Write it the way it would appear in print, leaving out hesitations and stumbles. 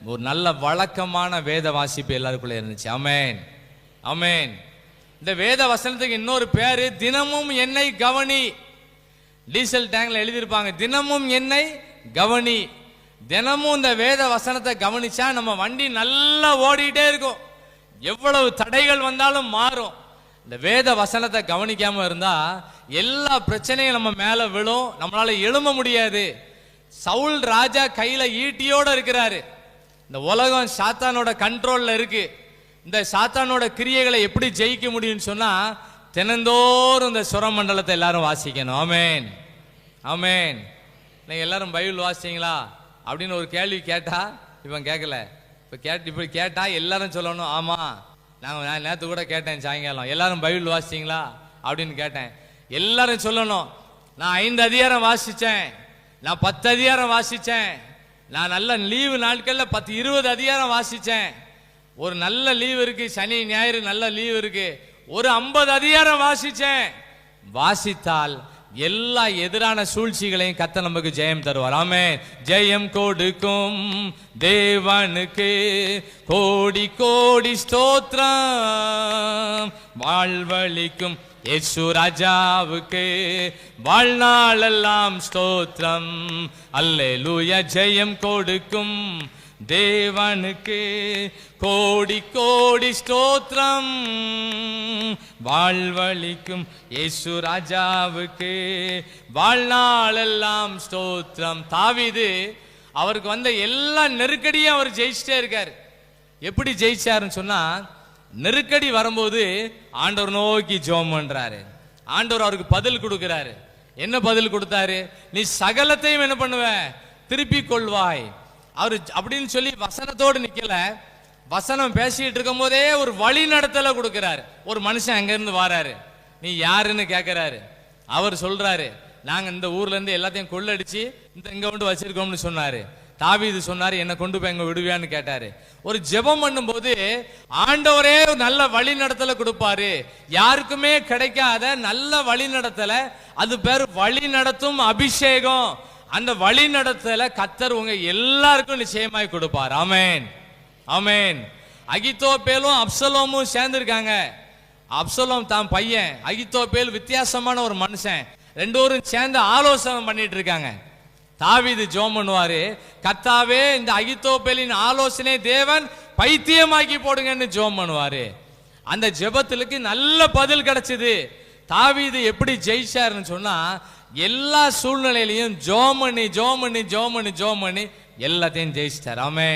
ஒரு நல்ல வழக்கமான வேத வாசிப்பு எல்லாருக்குள்ள இருந்துச்சு. ஆமென், ஆமென். இந்த வேத வசனத்துக்கு இன்னொரு பேரு தினமும் என்னை கவனி. டீசல் டேங்க்ல எழுதியிருப்பாங்க, தினமும் என்னை கவனி. தினமும் இந்த வேத வசனத்தை கவனிச்சா நம்ம வண்டி நல்லா ஓடிட்டே இருக்கும். எவ்வளவு தடைகள் வந்தாலும் மாறும். இந்த வேத வசனத்தை கவனிக்காம இருந்தா எல்லா பிரச்சனையும் நம்ம மேல விழும், நம்மளால எழும்ப முடியாது. சவுல் ராஜா கையில ஈட்டியோட இருக்கிறாரு. இந்த உலகம் சாத்தானோட கண்ட்ரோல்ல இருக்கு. இந்த சாத்தானோட கிரியைகளை எப்படி ஜெயிக்க முடியும்னு சொன்னா தினந்தோறும் இந்த சுரமண்டலத்தை எல்லாரும் வாசிக்கணும். ஆமென், ஆமென். நீங்க எல்லாரும் பைபிள் வாசிச்சீங்களா அப்படின்னு ஒரு கேள்வி கேட்டா இவன் கேட்கல. இப்ப கேட்டா எல்லாரும் சொல்லணும், ஆமா நான் நேற்று கூட கேட்டேன் சாயங்காலம், எல்லாரும் பைபிள் வாசிச்சீங்களா அப்படின்னு கேட்டேன். எல்லாரும் சொல்லணும், நான் 5 அதிகாரம் வாசிச்சேன், நான் 10 அதிகாரம் வாசிச்சேன், நான் நல்ல லீவு நாட்கள்ல 10-20 அதிகாரம் வாசிச்சேன். ஒரு நல்ல லீவு இருக்கு, சனி ஞாயிறு நல்ல லீவு இருக்கு, ஒரு 50 அதிகாரம் வாசிச்சேன். வாசித்தால் எல்லா எதிரான சூழ்ச்சிகளையும் கர்த்தர் நமக்கு ஜெயம் தருவார். ஆமென். ஜெயம் கொடுக்கும் தேவனுக்கு கோடி கோடி ஸ்தோத்திரம். வாழ்வழிக்கும் இயேசு ராஜாவுக்கு வாழ்நாளெல்லாம் ஸ்தோத்திரம். அல்லேலூயா. ஜெயம் கொடுக்கும் தேவனுக்கு கோடி கோடி ஸ்தோத்திரம். வாழ்வழிக்கும் இயேசு ராஜாவுக்கு வாழ்நாளெல்லாம் ஸ்தோத்திரம். தாவீது அவருக்கு வந்த எல்லா நெருக்கடியும் அவர் ஜெயிச்சிட்டே இருக்காரு. எப்படி ஜெயிச்சாருன்னு சொன்னா, நெருக்கடி வரும்போது ஆண்டவர் நோக்கி ஜெபம் பண்றாரு. ஆண்டவர் அவருக்கு பதில் கொடுக்கிறாரு. என்ன பதில் கொடுத்தாரு? நீ சகலத்தையும் என்ன பண்ணுவ? திருப்பிக் கொள்வாய். அவரு அப்படின்னு சொல்லி வசனத்தோடு நிக்கல, வசனம் பேசிட்டு இருக்கும் போதே ஒரு வழி நடத்தல கொடுக்கிறாரு. ஒரு மனுஷன் அங்க இருந்து வாராரு, நீ யாருன்னு கேட்கிறாரு. அவர் சொல்றாரு, நாங்க இந்த ஊர்ல இருந்து எல்லாத்தையும் கொள்ளடிச்சு இங்க கொண்டு வச்சிருக்கோம்னு சொன்னாரு. தாவீது சொன்னாரு, என்ன கொண்டு போய் எங்க விடுவியான்னு கேட்டாரு. ஒரு ஜெபம் பண்ணும் போது ஆண்டவரே நல்ல வழி நடத்தல கொடுப்பாரு. யாருக்குமே கிடைக்காத நல்ல வழி நடத்தல, அது பேரு வழி நடத்தும் அபிஷேகம். அந்த வழி நடத்தல கர்த்தர் உங்க எல்லாருக்கும் நிச்சயமாய் கொடுப்பார். ஆமென், ஆமென். அகித்தோப்பேலும் அப்சலோமும் சேர்ந்திருக்காங்க. அப்சலோம் தான் பையன், அகித்தோப்பேல் வித்தியாசமான ஒரு மனுஷன். 2 பேரும் சேர்ந்து ஆலோசனை பண்ணிட்டு இருக்காங்க. தாவீது ஜெபம் பண்ணுவாரு, கர்த்தாவே இந்த அகித்தோப்பேலின் ஆலோசனை தேவன் பைத்தியமாக்கி போடுங்கன்னு ஜெபம் பண்ணுவாரு. அந்த ஜெபத்துக்கு நல்ல பதில் கிடைச்சது. தாவீது எப்படி ஜெயிச்சாருன்னு சொன்னா, எல்லா சூழ்நிலையிலையும் ஜெபம் பண்ணி எல்லாத்தையும் ஜெயிச்சிட்டார். ஆமென்.